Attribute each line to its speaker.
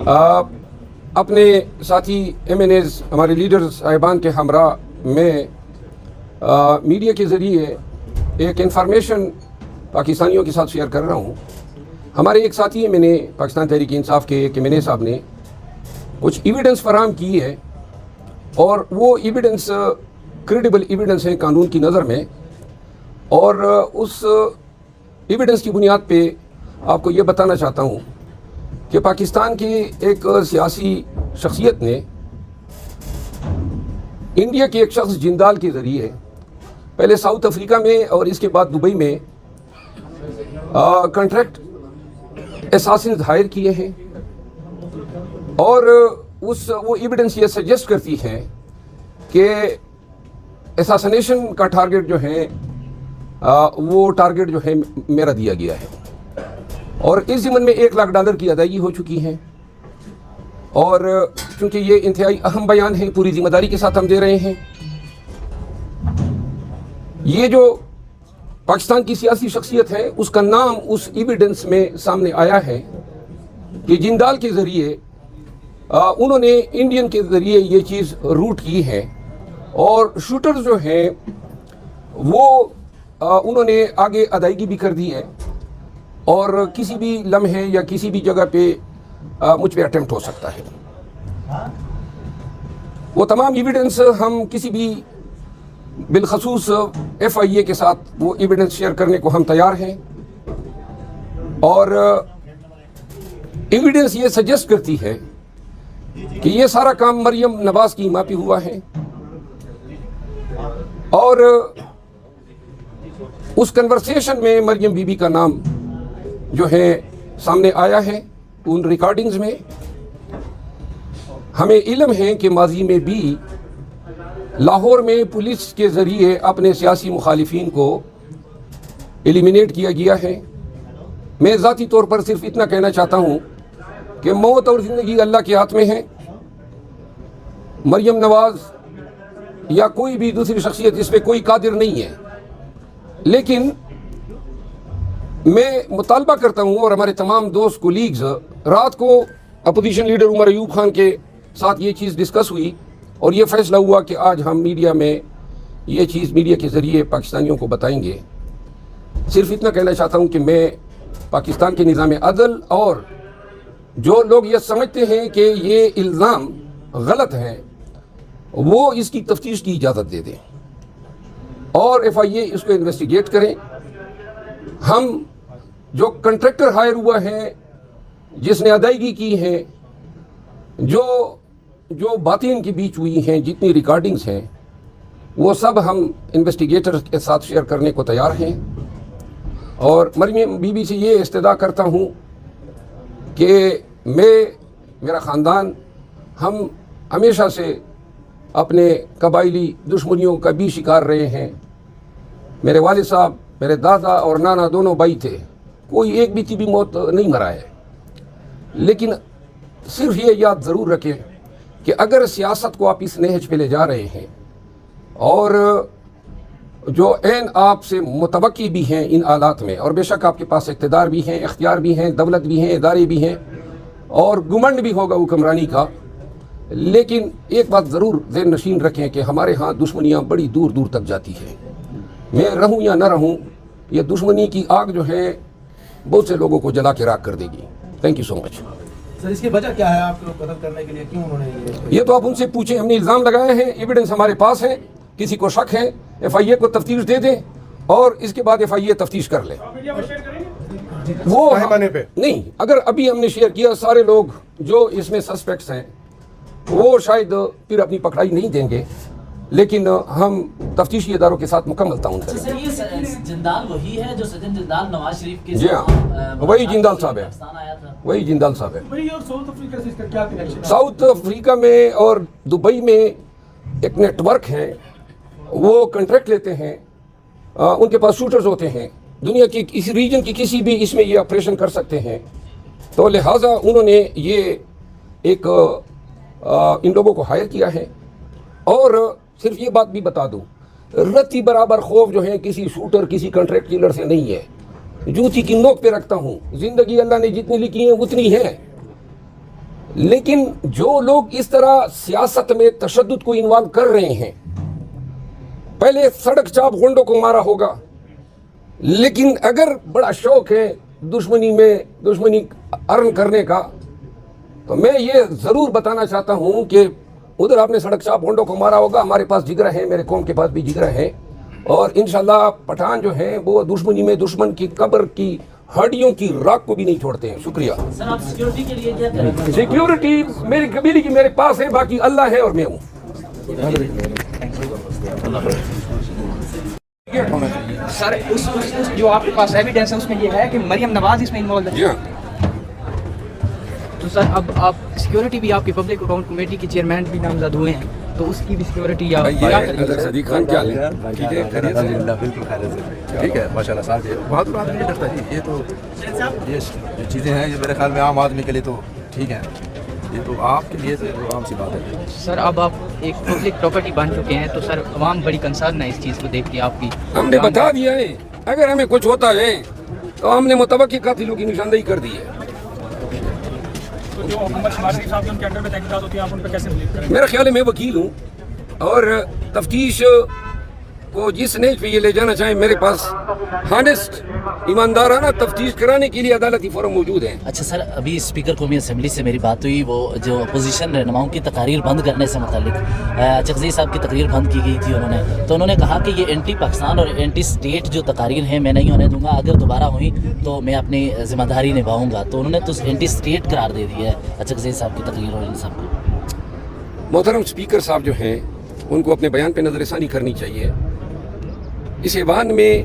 Speaker 1: اپنے ساتھی MNAs ہمارے لیڈرز صاحبان کے ہمراہ میں میڈیا کے ذریعے ایک انفارمیشن پاکستانیوں کے ساتھ شیئر کر رہا ہوں۔ ہمارے ایک ساتھی MNA پاکستان تحریک انصاف کے ایک MNA صاحب نے کچھ ایویڈنس فراہم کی ہے، اور وہ ایویڈنس کریڈیبل ایویڈنس ہیں قانون کی نظر میں، اور اس ایویڈنس کی بنیاد پہ آپ کو یہ بتانا چاہتا ہوں کہ پاکستان کی ایک سیاسی شخصیت نے انڈیا کے ایک شخص جندال کے ذریعے پہلے ساؤتھ افریقہ میں اور اس کے بعد دبئی میں کنٹریکٹ اساسنز ہائر کیے ہیں، اور وہ ایویڈنس یہ سجیسٹ کرتی ہے کہ اساسنیشن کا ٹارگٹ جو ہے وہ ٹارگٹ جو ہے میرا دیا گیا ہے، اور اس ضمن میں $1 لاکھ کی ادائیگی ہو چکی ہے۔ اور چونکہ یہ انتہائی اہم بیان ہے، پوری ذمہ داری کے ساتھ ہم دے رہے ہیں۔ یہ جو پاکستان کی سیاسی شخصیت ہے اس کا نام اس ایویڈنس میں سامنے آیا ہے کہ جندال کے ذریعے انہوں نے انڈین کے ذریعے یہ چیز روٹ کی ہے، اور شوٹر جو ہیں وہ انہوں نے آگے ادائیگی بھی کر دی ہے، اور کسی بھی لمحے یا کسی بھی جگہ پہ مجھ پہ اٹیمپٹ ہو سکتا ہے۔ وہ تمام ایویڈنس ہم کسی بھی بالخصوص FIA کے ساتھ وہ ایویڈنس شیئر کرنے کو ہم تیار ہیں، اور ایویڈنس یہ سجیسٹ کرتی ہے کہ یہ سارا کام مریم نواز کی ماں پہ ہوا ہے، اور اس کنورسیشن میں مریم بی بی کا نام جو ہے سامنے آیا ہے ان ریکارڈنگز میں۔ ہمیں علم ہے کہ ماضی میں بھی لاہور میں پولیس کے ذریعے اپنے سیاسی مخالفین کو ایلیمینیٹ کیا گیا ہے۔ میں ذاتی طور پر صرف اتنا کہنا چاہتا ہوں کہ موت اور زندگی اللہ کے ہاتھ میں ہے۔ مریم نواز یا کوئی بھی دوسری شخصیت اس پہ کوئی قادر نہیں ہے، لیکن میں مطالبہ کرتا ہوں، اور ہمارے تمام دوست کولیگز، رات کو اپوزیشن لیڈر عمر ایوب خان کے ساتھ یہ چیز ڈسکس ہوئی، اور یہ فیصلہ ہوا کہ آج ہم میڈیا میں یہ چیز میڈیا کے ذریعے پاکستانیوں کو بتائیں گے۔ صرف اتنا کہنا چاہتا ہوں کہ میں پاکستان کے نظام عدل اور جو لوگ یہ سمجھتے ہیں کہ یہ الزام غلط ہے وہ اس کی تفتیش کی اجازت دے دیں، اور FIA اس کو انویسٹیگیٹ کریں۔ ہم جو کنٹریکٹر ہائر ہوا ہے، جس نے ادائیگی کی ہے، جو باتیں ان کے بیچ ہوئی ہیں، جتنی ریکارڈنگز ہیں، وہ سب ہم انویسٹیگیٹر کے ساتھ شیئر کرنے کو تیار ہیں۔ اور مریم بی بی سے یہ استدعا کرتا ہوں کہ میرا خاندان، ہم ہمیشہ سے اپنے قبائلی دشمنیوں کا بھی شکار رہے ہیں۔ میرے والد صاحب، میرے دادا اور نانا دونوں بھائی تھے، کوئی ایک بھی طبی موت نہیں مرا ہے، لیکن صرف یہ یاد ضرور رکھیں کہ اگر سیاست کو آپ اس نہج پہ لے جا رہے ہیں، اور جو عین آپ سے متوقع بھی ہیں ان حالات میں، اور بے شک آپ کے پاس اقتدار بھی ہیں، اختیار بھی ہیں، دولت بھی ہیں، ادارے بھی ہیں، اور گمنڈ بھی ہوگا حکمرانی کا، لیکن ایک بات ضرور ذہن نشین رکھیں کہ ہمارے ہاں دشمنیاں بڑی دور دور تک جاتی ہیں۔ میں رہوں یا نہ رہوں، یہ دشمنی کی آگ جو ہے بہت سے لوگوں کو جلا کے راکھ کر دے گی۔ تھینک یو سو مچ۔
Speaker 2: سر، اس کی وجہ کیا ہے آپ کو قتل کرنے کے لیے؟ کیوں انہوں نے
Speaker 1: یہ تو آپ ان سے پوچھیں۔ ہم نے الزام لگائے ہیں، ایویڈنس ہمارے پاس ہے، کسی کو شک ہے FIA کو تفتیش دے دیں، اور اس کے بعد FIA تفتیش کر لے۔ وہ نہیں، اگر ابھی ہم نے شیئر کیا، سارے لوگ جو اس میں سسپیکٹس ہیں وہ شاید پھر اپنی پکڑائی نہیں دیں گے، لیکن ہم تفتیشی اداروں کے ساتھ مکمل تعاون کریں گے۔
Speaker 3: سر، یہ جندال وہی ہے جو سجن جندال نواز شریف کے
Speaker 1: جی ہاں، وہی جندال صاحب ہے، وہی جندال صاحب ہے۔ ساؤتھ افریقہ میں اور دبئی میں ایک نیٹ ورک ہے، وہ کنٹریکٹ لیتے ہیں، ان کے پاس شوٹرز ہوتے ہیں، دنیا کی اس ریجن کی کسی بھی اس میں یہ آپریشن کر سکتے ہیں، تو لہٰذا انہوں نے یہ ایک ان لوگوں کو ہائر کیا ہے۔ اور صرف یہ بات بھی بتا دوں، رتی برابر خوف جو ہے کسی شوٹر، کسی کنٹریکٹ کلر سے نہیں ہے۔ جوتی کی نوک پہ رکھتا ہوں، زندگی اللہ نے جتنی لکھی ہے اتنی ہے، لیکن جو لوگ اس طرح سیاست میں تشدد کو انوالو کر رہے ہیں، پہلے سڑک چاپ گنڈوں کو مارا ہوگا، لیکن اگر بڑا شوق ہے دشمنی ارن کرنے کا، تو میں یہ ضرور بتانا چاہتا ہوں کہ ادھر آپ نے سڑک چاپ گنڈوں کو مارا ہوگا، ہمارے پاس جگر ہے، میرے قوم کے پاس بھی جگر ہے، اور انشاءاللہ پٹھان جو ہیں وہ دشمنی میں دشمن کی قبر کی ہڈیوں کی راکھ کو بھی نہیں چھوڑتے ہیں. شکریہ.
Speaker 3: سر آپ سیکیورٹی کے لیے کیا کریں؟
Speaker 1: سیکیورٹی میری قبیلے کی میرے پاس ہے، باقی اللہ ہے اور میں ہوں.
Speaker 4: سر اس جو آپ کے پاس ایویڈنس ہے اس میں یہ ہے کہ مریم نواز اس میں انوالو ہے.
Speaker 1: جی ہاں.
Speaker 4: تو سر اب آپ سیکیورٹی بھی آپ کی پبلک اکاؤنٹ کمیٹی کے چیئرمین بھی نامزد ہوئے ہیں، تو اس کی بھی سیکیورٹی آپ کیا کریں گے؟
Speaker 1: صدیق خان کیا لیں؟
Speaker 5: ٹھیک ہے، الحمدللہ بالکل خیریت سے ٹھیک ہے، ماشاء اللہ صاحب. بہت آدمی نہیں ڈرتا جی، یہ تو یہ جو چیزیں ہیں یہ میرے خیال میں عام آدمی کے لیے تو ٹھیک ہے، یہ تو آپ کے لیے تو عام سی بات ہے.
Speaker 4: سر اب آپ ایک پبلک پراپرٹی بن چکے ہیں، تو سر عوام بڑی کنسرن ہے اس چیز کو دیکھ کے آپ کی.
Speaker 1: ہم نے بتا دیا ہے اگر ہمیں کچھ ہوتا ہے تو ہم نے متوقع قاتلوں کی نشاندہی کر دی ہے.
Speaker 6: جو محمد شمار شریف صاحب کے ان کے انڈر میں تحقیقات ہوتی ہیں، آپ ان پہ کیسے بلیو کریں؟
Speaker 1: میرا خیال ہے میں وکیل ہوں، اور تفتیش کو جس نیج پہ یہ لے جانا چاہیں، میرے پاس ہانسٹ ایماندارانہ تفتیش کرانے کے لیے عدالتی فورم موجود ہیں.
Speaker 3: اچھا سر، ابھی اسپیکر قومی اسمبلی سے میری بات ہوئی، وہ جو اپوزیشن رہنماؤں کی تقاریر بند کرنے سے متعلق چغزئی صاحب کی تقریر بند کی گئی تھی تو انہوں نے کہا کہ یہ اینٹی پاکستان اور اینٹی اسٹیٹ جو تقاریر ہیں میں نہیں ہونے دوں گا، اگر دوبارہ ہوئی تو میں اپنی ذمہ داری نبھاؤں گا. تو انہوں نے تو اینٹی اسٹیٹ قرار دے دیا ہے چغزئی صاحب کی تقریر اور ان سب کو.
Speaker 1: محترم اسپیکر صاحب جو ہیں ان کو اپنے بیان پہ نظر ثانی کرنی چاہیے. اس ایوان میں